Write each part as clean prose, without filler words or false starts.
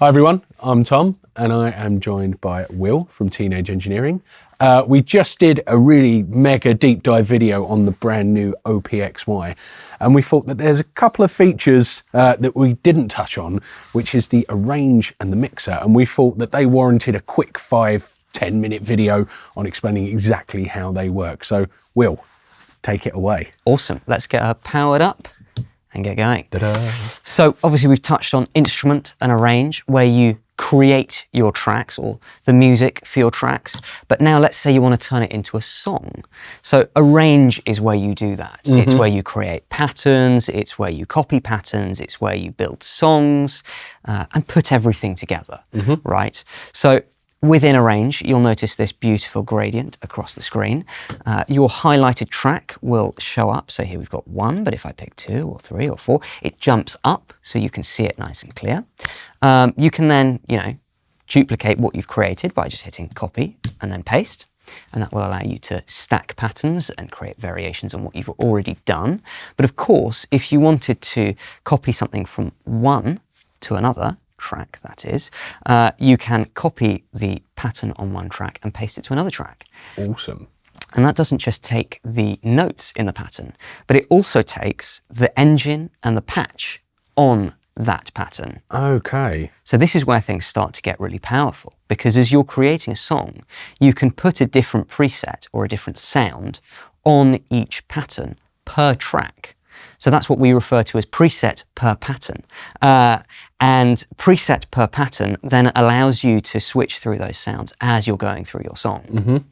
Hi everyone, I'm Tom and I am joined by Will from Teenage Engineering. We just did a really mega deep dive video on the brand new OPXY, and we thought that there's a couple of features that we didn't touch on, which is the arrange and the mixer, and we thought that they warranted a quick 5-10 minute video on explaining exactly how they work. So Will, take it away. Awesome, let's get her powered up and get going. Ta-da. So obviously we've touched on instrument and arrange, where you create your tracks or the music for your tracks. But now let's say you want to turn it into a song. So arrange is where you do that. It's where you create patterns, it's where you copy patterns, it's where you build songs and put everything together, right? So within arrange, you'll notice this beautiful gradient across the screen. Your highlighted track will show up. So here we've got 1, but if I pick 2 or 3 or 4, it jumps up so you can see it nice and clear. You can then, duplicate what you've created by just hitting copy and then paste. And that will allow you to stack patterns and create variations on what you've already done. But of course, if you wanted to copy something from one to another, track that is, you can copy the pattern on one track and paste it to another track. Awesome. And that doesn't just take the notes in the pattern, but it also takes the engine and the patch on that pattern. Okay. So this is where things start to get really powerful, because as you're creating a song, you can put a different preset or a different sound on each pattern per track. So that's what we refer to as preset per pattern. And preset per pattern then allows you to switch through those sounds as you're going through your song.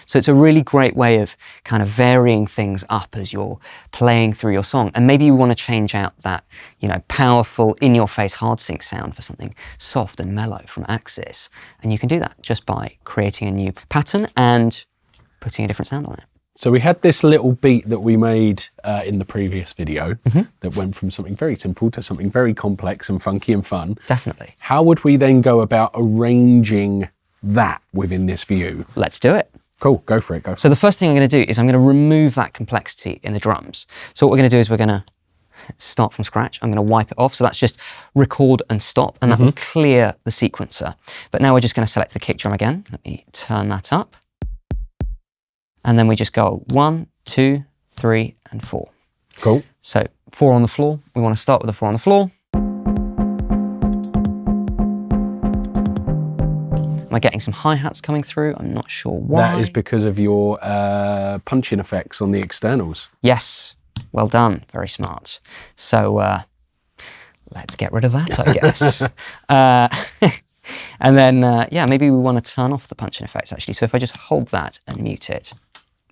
So it's a really great way of kind of varying things up as you're playing through your song. And maybe you want to change out that, powerful in-your-face hard sync sound for something soft and mellow from Axis. And you can do that just by creating a new pattern and putting a different sound on it. So we had this little beat that we made in the previous video that went from something very simple to something very complex and funky and fun. Definitely. How would we then go about arranging that within this view? Let's do it. Cool, go for it, go. So the first thing I'm going to do is I'm going to remove that complexity in the drums. So what we're going to do is we're going to start from scratch. I'm going to wipe it off. So that's just record and stop, and that will clear the sequencer. But now we're just going to select the kick drum again. Let me turn that up. And then we just go 1, 2, 3, and 4. Cool. So 4 on the floor. We want to start with the 4 on the floor. Am I getting some hi-hats coming through? I'm not sure why. That is because of your punching effects on the externals. Yes. Well done. Very smart. So let's get rid of that, I guess. And then, maybe we want to turn off the punching effects, actually. So if I just hold that and mute it,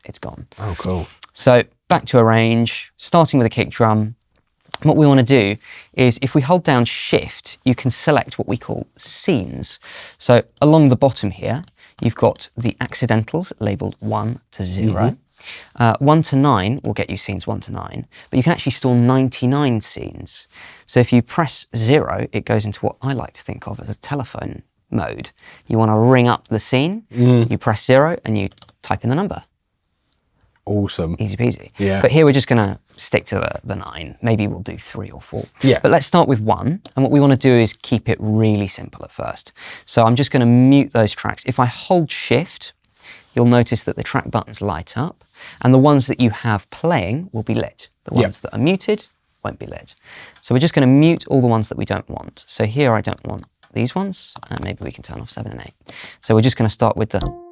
it's gone. Oh, cool. So back to arrange, starting with a kick drum. What we want to do is, if we hold down Shift, you can select what we call scenes. So along the bottom here, you've got the accidentals labeled 1 to 0. 1 to 9 will get you scenes 1 to 9, but you can actually store 99 scenes. So if you press 0, it goes into what I like to think of as a telephone mode. You want to ring up the scene, you press 0 and you type in the number. Awesome. Easy peasy. Yeah. But here we're just going to stick to the 9. Maybe we'll do 3 or 4. Yeah. But let's start with 1. And what we want to do is keep it really simple at first. So I'm just going to mute those tracks. If I hold Shift, you'll notice that the track buttons light up, and the ones that you have playing will be lit. The ones that are muted won't be lit. So we're just going to mute all the ones that we don't want. So here I don't want these ones, and maybe we can turn off 7 and 8. So we're just going to start with the...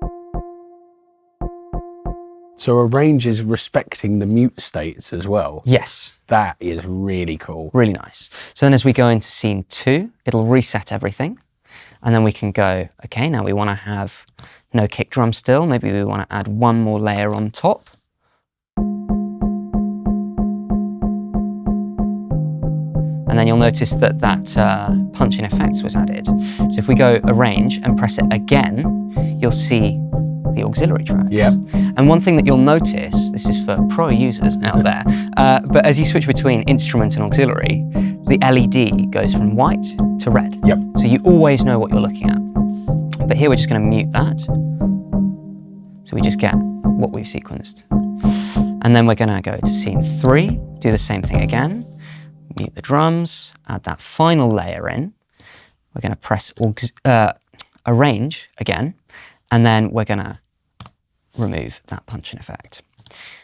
So arrange is respecting the mute states as well. Yes. That is really cool. Really nice. So then as we go into scene 2, it'll reset everything. And then we can go, okay, now we want to have no kick drum still. Maybe we want to add one more layer on top. And then you'll notice that punching effects was added. So if we go arrange and press it again, you'll see the auxiliary tracks. Yep. And one thing that you'll notice, this is for pro users out there, but as you switch between instrument and auxiliary, the LED goes from white to red. Yep. So you always know what you're looking at. But here we're just going to mute that. So we just get what we've sequenced. And then we're going to go to scene 3, do the same thing again, mute the drums, add that final layer in, We're going to press arrange again, and then we're going to remove that punching effect.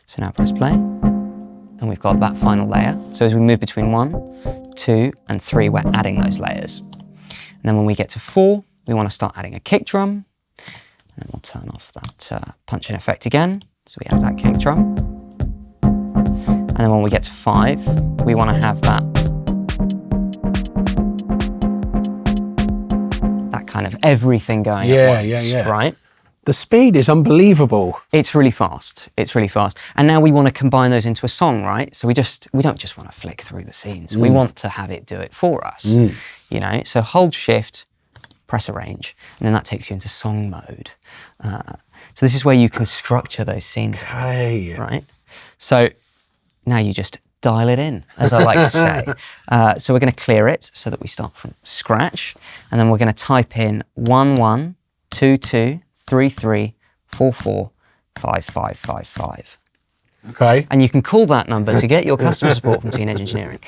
So now press play, and we've got that final layer. So as we move between 1, 2, and 3, we're adding those layers. And then when we get to 4, we want to start adding a kick drum, and then we'll turn off that punching effect again. So we have that kick drum. And then when we get to 5, we want to have that kind of everything going at once, right? The speed is unbelievable. It's really fast. It's really fast. And now we want to combine those into a song, right? So we don't just want to flick through the scenes. We want to have it do it for us, you know? So hold shift, press arrange, and then that takes you into song mode. So this is where you can structure those scenes, right? So now you just dial it in, as I like to say. So we're going to clear it so that we start from scratch, and then we're going to type in 1 1 2 2 3 3 4 4 5 5 5 5. Okay. And you can call that number to get your customer support from Teenage Engineering.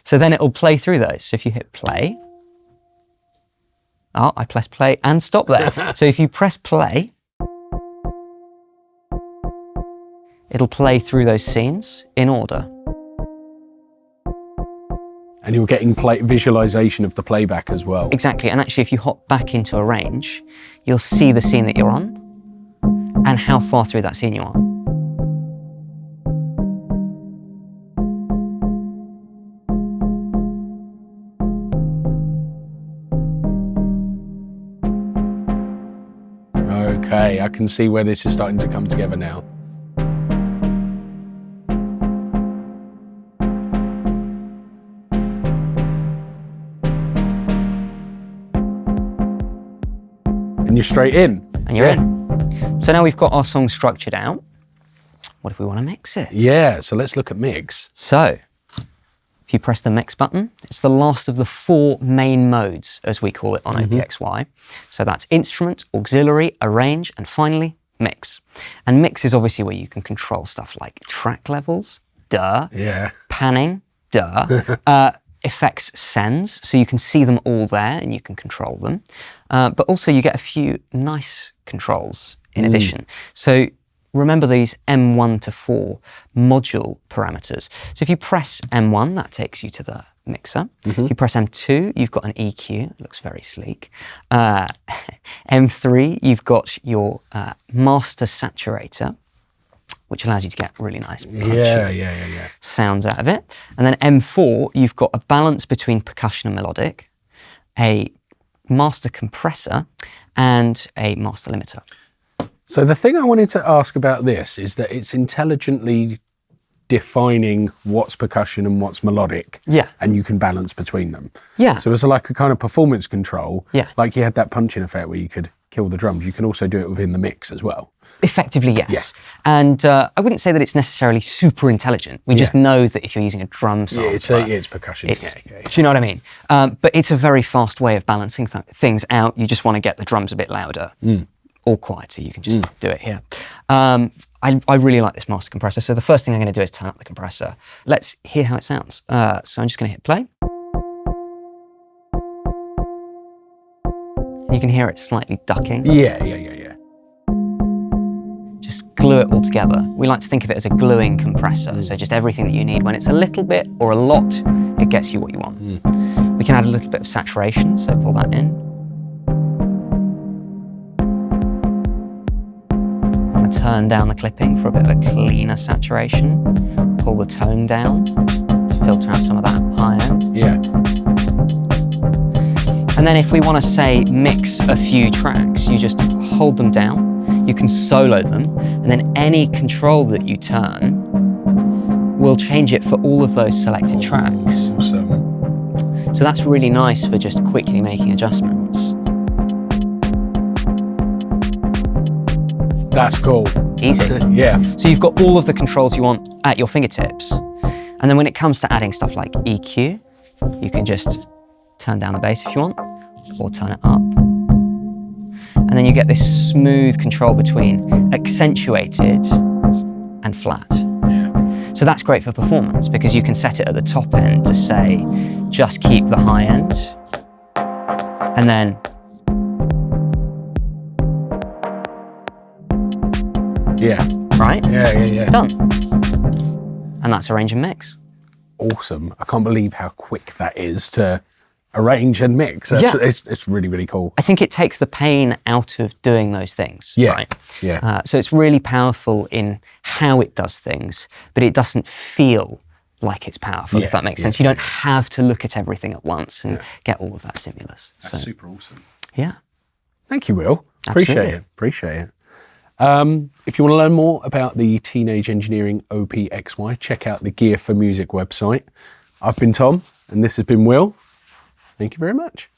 So then it'll play through those. So if you hit play, I press play and stop there. So if you press play, it'll play through those scenes in order. And you're getting visualization of the playback as well. Exactly, and actually if you hop back into arrange, you'll see the scene that you're on and how far through that scene you are. Okay, I can see where this is starting to come together now. And you're straight in. And you're in. So now we've got our song structured out. What if we want to mix it? Yeah, so let's look at mix. So, if you press the mix button, it's the last of the 4 main modes, as we call it on OPXY. So that's instrument, auxiliary, arrange, and finally, mix. And mix is obviously where you can control stuff like track levels, panning, effects sends, so you can see them all there and you can control them. But also you get a few nice controls in addition. So remember these M1 to 4 module parameters. So if you press M1, that takes you to the mixer. If you press M2, you've got an EQ, it looks very sleek. M3, you've got your master saturator, which allows you to get really nice punchy sounds out of it. And then M4, you've got a balance between percussion and melodic, a master compressor, and a master limiter. So the thing I wanted to ask about this is that it's intelligently defining what's percussion and what's melodic. Yeah. And you can balance between them. Yeah. So it's like a kind of performance control. Yeah. Like you had that punching effect where you could kill the drums. You can also do it within the mix as well. Effectively, yes. Yeah. And I wouldn't say that it's necessarily super intelligent. We just know that if you're using a drum sampler... it's percussion. Do you know what I mean? But it's a very fast way of balancing things out. You just want to get the drums a bit louder or quieter. You can just do it here. I really like this master compressor. So the first thing I'm going to do is turn up the compressor. Let's hear how it sounds. So I'm just going to hit play. You can hear it slightly ducking. Yeah. Just glue it all together. We like to think of it as a gluing compressor. So just everything that you need. When it's a little bit or a lot, it gets you what you want. We can add a little bit of saturation, so pull that in. I'm going to turn down the clipping for a bit of a cleaner saturation. Pull the tone down to filter out some of that high end. Yeah. And then if we want to say mix a few tracks, you just hold them down, you can solo them, and then any control that you turn will change it for all of those selected tracks. Awesome. So that's really nice for just quickly making adjustments. That's cool. Easy. Yeah. So you've got all of the controls you want at your fingertips. And then when it comes to adding stuff like EQ, you can just turn down the bass if you want, or turn it up. And then you get this smooth control between accentuated and flat. Yeah. So that's great for performance because you can set it at the top end to say, just keep the high end, and then Yeah. right? Yeah. Done. And that's arrange and mix. Awesome. I can't believe how quick that is to arrange and mix. Yeah. It's really, really cool. I think it takes the pain out of doing those things, Yeah. right? Yeah. So it's really powerful in how it does things, but it doesn't feel like it's powerful, Yeah, if that makes yeah, sense. You don't have to look at everything at once and get all of that stimulus. That's super awesome. Yeah. Thank you, Will. Absolutely. Appreciate it. If you want to learn more about the Teenage Engineering OPXY, check out the Gear4music website. I've been Tom, and this has been Will. Thank you very much.